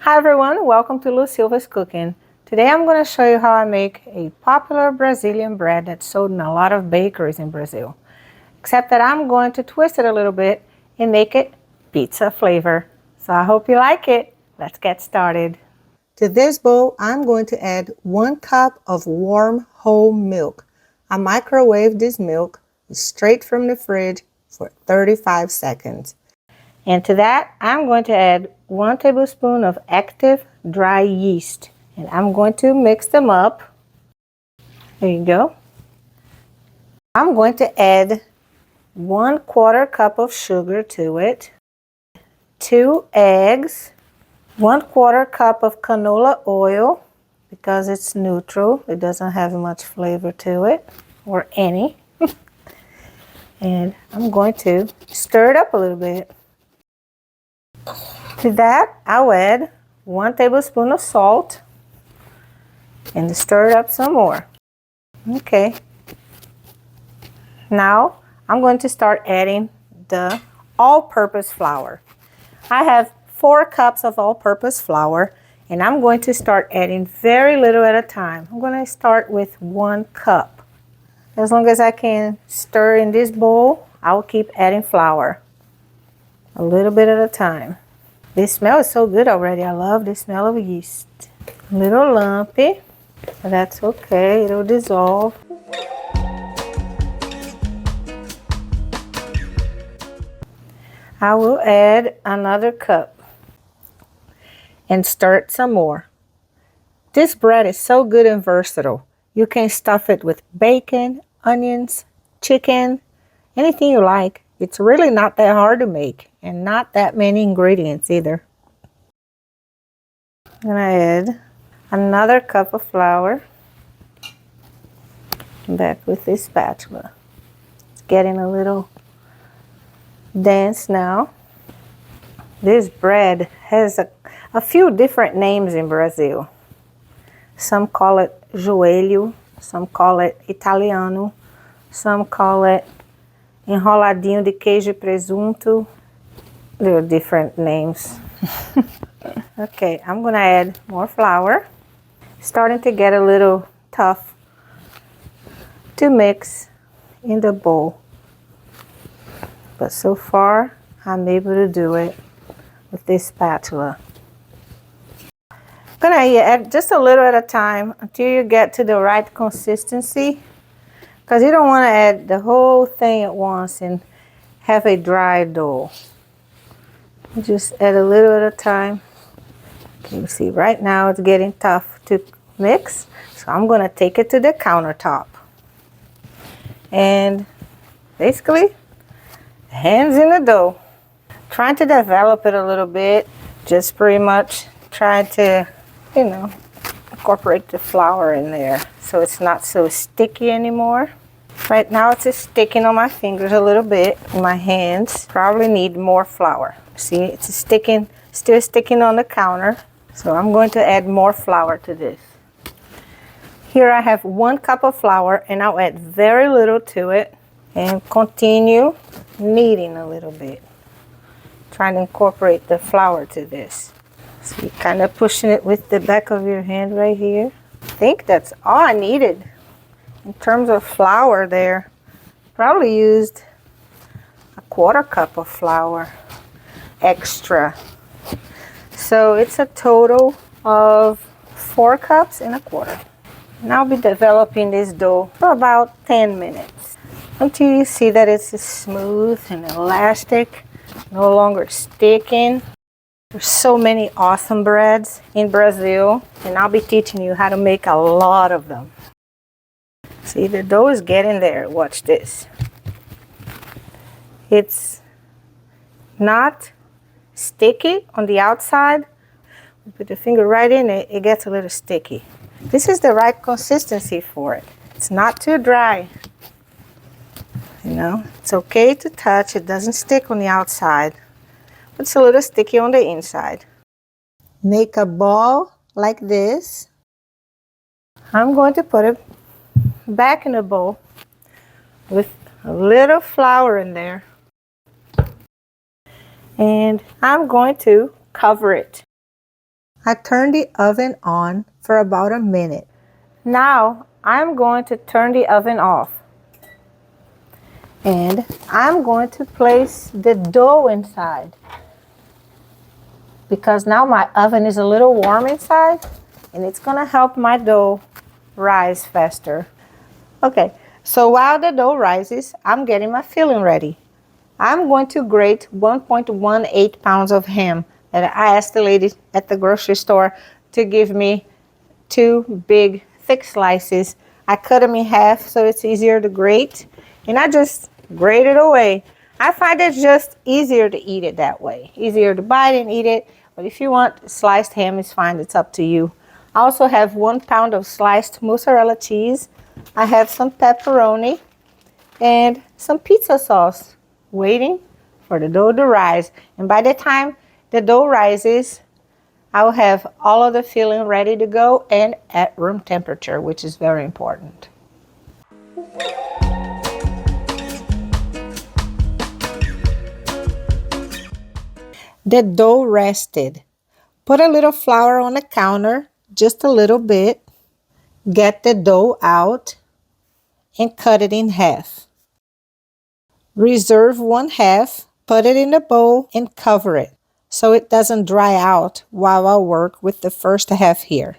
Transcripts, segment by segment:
Hi everyone, welcome to Lu Silva's Cooking. Today I'm going to show you how I make a popular Brazilian bread that's sold in a lot of bakeries in Brazil. Except that I'm going to twist it a little bit and make it pizza flavor. So I hope you like it. Let's get started. To this bowl, I'm going to add 1 cup of warm whole milk. I microwave this milk straight from the fridge for 35 seconds. And to that, I'm going to add 1 tablespoon of active dry yeast. And I'm going to mix them up. There you go. I'm going to add 1/4 cup of sugar to it, 2 eggs, 1/4 cup of canola oil, because it's neutral. It doesn't have much flavor to it, or any. And I'm going to stir it up a little bit. To that, I'll add 1 tablespoon of salt and stir it up some more. Okay. Now, I'm going to start adding the all-purpose flour. I have 4 cups of all-purpose flour, and I'm going to start adding very little at a time. I'm going to start with 1 cup. As long as I can stir in this bowl, I'll keep adding flour. A little bit at a time. This smell is so good already. I love the smell of yeast. A little lumpy, but that's okay. It'll dissolve. I will add another cup and stir it some more. This bread is so good and versatile. You can stuff it with bacon, onions, chicken, anything you like. It's really not that hard to make and not that many ingredients either. I'm gonna add another cup of flour. Back with this spatula. It's getting a little dense now. This bread has a few different names in Brazil. Some call it joelho, some call it italiano, some call it enroladinho de queijo e presunto. There are different names. Okay, I'm gonna add more flour. Starting to get a little tough to mix in the bowl. But so far, I'm able to do it with this spatula. I'm gonna add just a little at a time until you get to the right consistency, because you don't want to add the whole thing at once and have a dry dough. Just add a little at a time. You see, right now it's getting tough to mix, so I'm gonna take it to the countertop. And basically, hands in the dough. Trying to develop it a little bit, just pretty much trying to, incorporate the flour in there so it's not so sticky anymore. Right now it's just sticking on my fingers a little bit, in my hands. Probably need more flour. See, it's sticking, still sticking on the counter. So I'm going to add more flour to this. Here I have 1 cup of flour, and I'll add very little to it and continue kneading a little bit. Trying to incorporate the flour to this. So you're kind of pushing it with the back of your hand right here. I think that's all I needed. In terms of flour there, probably used a 1/4 cup of flour extra. So it's a total of 4 cups and a 1/4. And I'll be developing this dough for about 10 minutes until you see that it's smooth and elastic, no longer sticking. There's so many awesome breads in Brazil, and I'll be teaching you how to make a lot of them. See, the dough is getting there. Watch this. It's not sticky on the outside. Put the finger right in it, it gets a little sticky. This is the right consistency for it. It's not too dry. It's okay to touch. It doesn't stick on the outside. It's a little sticky on the inside. Make a ball like this. I'm going to put it back in the bowl with a little flour in there. And I'm going to cover it I turned the oven on for about a minute. Now I'm going to turn the oven off. And I'm going to place the dough inside. Because now my oven is a little warm inside, and it's going to help my dough rise faster. Okay, so while the dough rises, I'm getting my filling ready. I'm going to grate 1.18 pounds of ham that I asked the lady at the grocery store to give me 2 big thick slices. I cut them in half so it's easier to grate, and I just grate it away. I find it just easier to eat it that way. Easier to bite and eat it, but if you want sliced ham, it's fine. It's up to you. I also have 1 pound of sliced mozzarella cheese. I have some pepperoni and some pizza sauce waiting for the dough to rise. And by the time the dough rises, I'll have all of the filling ready to go and at room temperature, which is very important. The dough rested. Put a little flour on the counter, just a little bit. Get the dough out and cut it in half. Reserve 1/2, put it in a bowl and cover it so it doesn't dry out while I work with the first half here.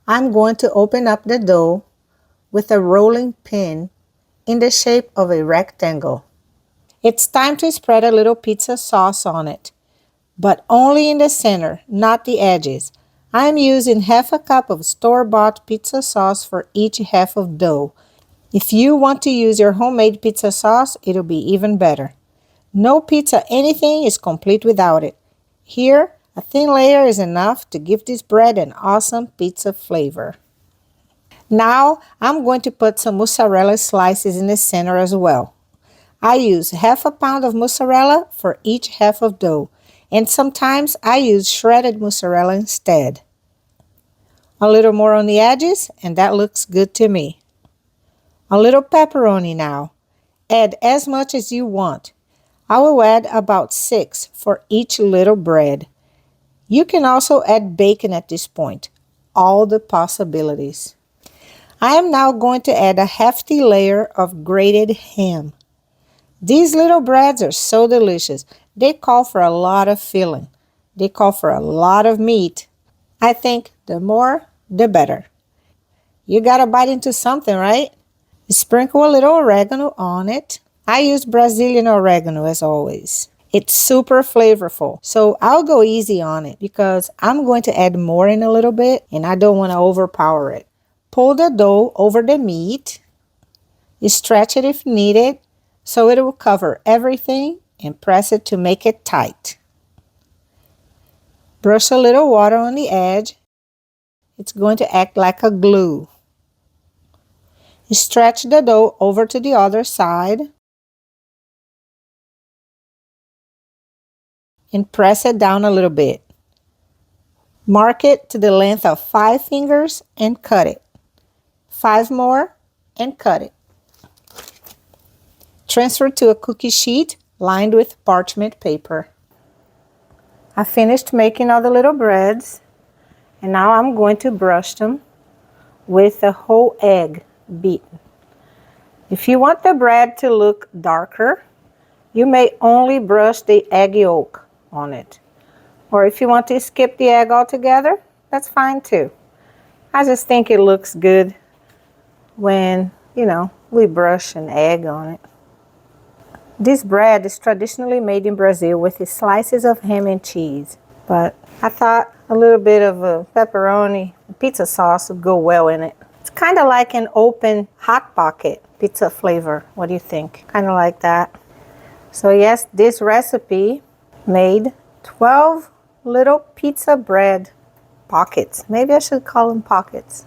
I'm going to open up the dough with a rolling pin in the shape of a rectangle. It's time to spread a little pizza sauce on it, but only in the center, not the edges. I'm using 1/2 cup of store-bought pizza sauce for each half of dough. If you want to use your homemade pizza sauce, it'll be even better. No pizza anything is complete without it. Here, a thin layer is enough to give this bread an awesome pizza flavor. Now, I'm going to put some mozzarella slices in the center as well. I use 1/2 pound of mozzarella for each half of dough, and sometimes I use shredded mozzarella instead. A little more on the edges, and that looks good to me. A little pepperoni now. Add as much as you want. I will add about 6 for each little bread. You can also add bacon at this point. All the possibilities. I am now going to add a hefty layer of grated ham. These little breads are so delicious. They call for a lot of filling. They call for a lot of meat. I think the more, the better. You gotta bite into something, right? Sprinkle a little oregano on it. I use Brazilian oregano as always. It's super flavorful, so I'll go easy on it because I'm going to add more in a little bit and I don't want to overpower it. Pull the dough over the meat. Stretch it if needed so it will cover everything and press it to make it tight. Brush a little water on the edge. It's going to act like a glue. Stretch the dough over to the other side and press it down a little bit. Mark it to the length of 5 fingers and cut it. 5 more and cut it. Transfer to a cookie sheet lined with parchment paper. I finished making all the little breads, and now I'm going to brush them with a whole egg beaten. If you want the bread to look darker, you may only brush the egg yolk on it. Or if you want to skip the egg altogether, that's fine too. I just think it looks good when, we brush an egg on it. This bread is traditionally made in Brazil with slices of ham and cheese, but I thought a little bit of a pepperoni pizza sauce would go well in it. It's kind of like an open hot pocket pizza flavor. What do you think? Kind of like that. So yes, this recipe made 12 little pizza bread pockets. Maybe I should call them pockets.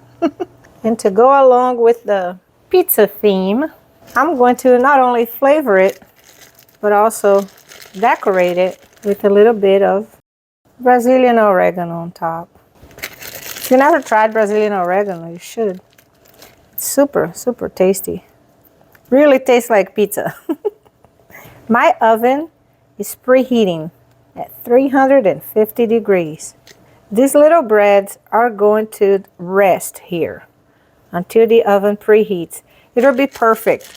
And to go along with the pizza theme, I'm going to not only flavor it, but also decorate it with a little bit of Brazilian oregano on top. If you never tried Brazilian oregano, you should. It's super, super tasty. Really tastes like pizza. My oven is preheating at 350 degrees. These little breads are going to rest here until the oven preheats. It'll be perfect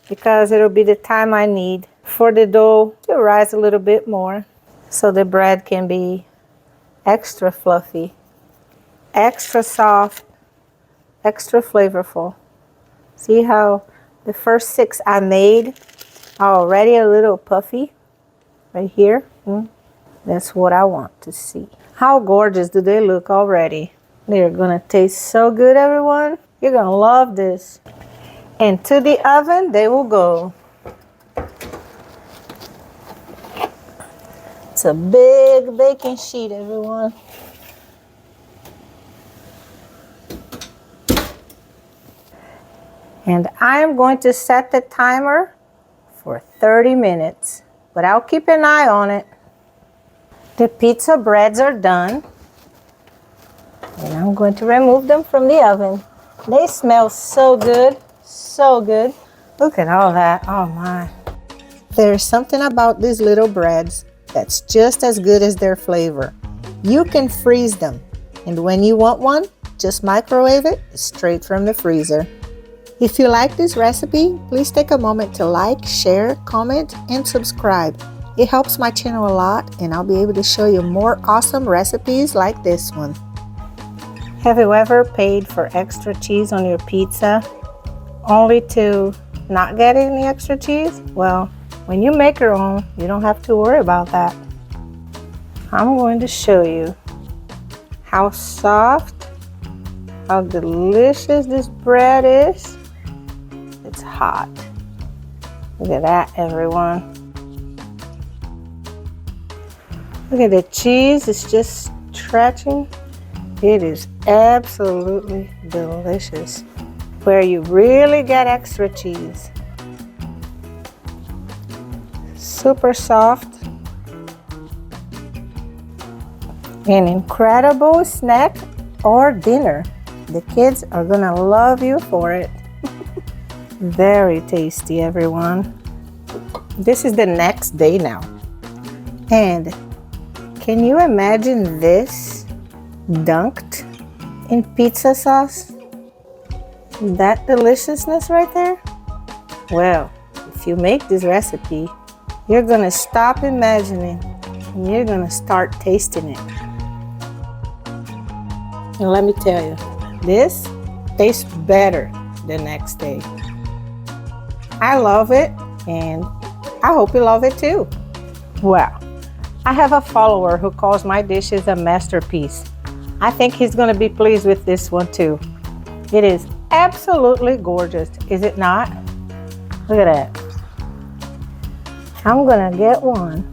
because it'll be the time I need for the dough to rise a little bit more so the bread can be extra fluffy, extra soft, extra flavorful. See how the first 6 I made are already a little puffy right here? That's what I want to see. How gorgeous do they look already? They're gonna taste so good, everyone. You're gonna love this. And to the oven they will go. It's a big baking sheet, everyone. And I'm going to set the timer for 30 minutes, but I'll keep an eye on it. The pizza breads are done, and I'm going to remove them from the oven. They smell so good, so good. Look at all that, oh my. There's something about these little breads that's just as good as their flavor. You can freeze them, and when you want one, just microwave it straight from the freezer. If you like this recipe, please take a moment to like, share, comment, and subscribe. It helps my channel a lot, and I'll be able to show you more awesome recipes like this one. Have you ever paid for extra cheese on your pizza only to not get any extra cheese? Well, when you make your own, you don't have to worry about that. I'm going to show you how soft, how delicious this bread is. It's hot. Look at that, everyone. Look at the cheese, it's just stretching. It is absolutely delicious. Where you really get extra cheese. Super soft. An incredible snack or dinner. The kids are gonna love you for it. Very tasty, everyone. This is the next day now. And can you imagine this dunked in pizza sauce? That deliciousness right there? Well, if you make this recipe, you're gonna stop imagining and you're gonna start tasting it. And let me tell you, this tastes better the next day. I love it, and I hope you love it too. Well, I have a follower who calls my dishes a masterpiece. I think he's gonna be pleased with this one too. It is absolutely gorgeous, is it not? Look at that. I'm gonna get one.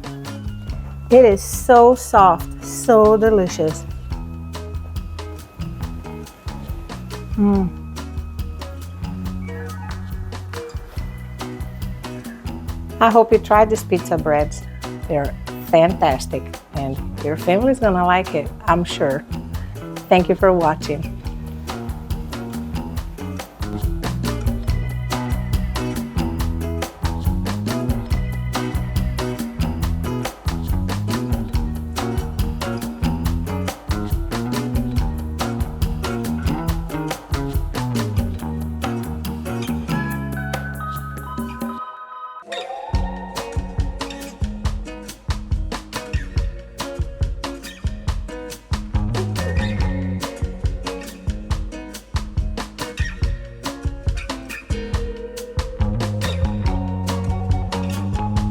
It is so soft, so delicious. I hope you tried these pizza breads. They're fantastic, and your family's gonna like it, I'm sure. Thank you for watching.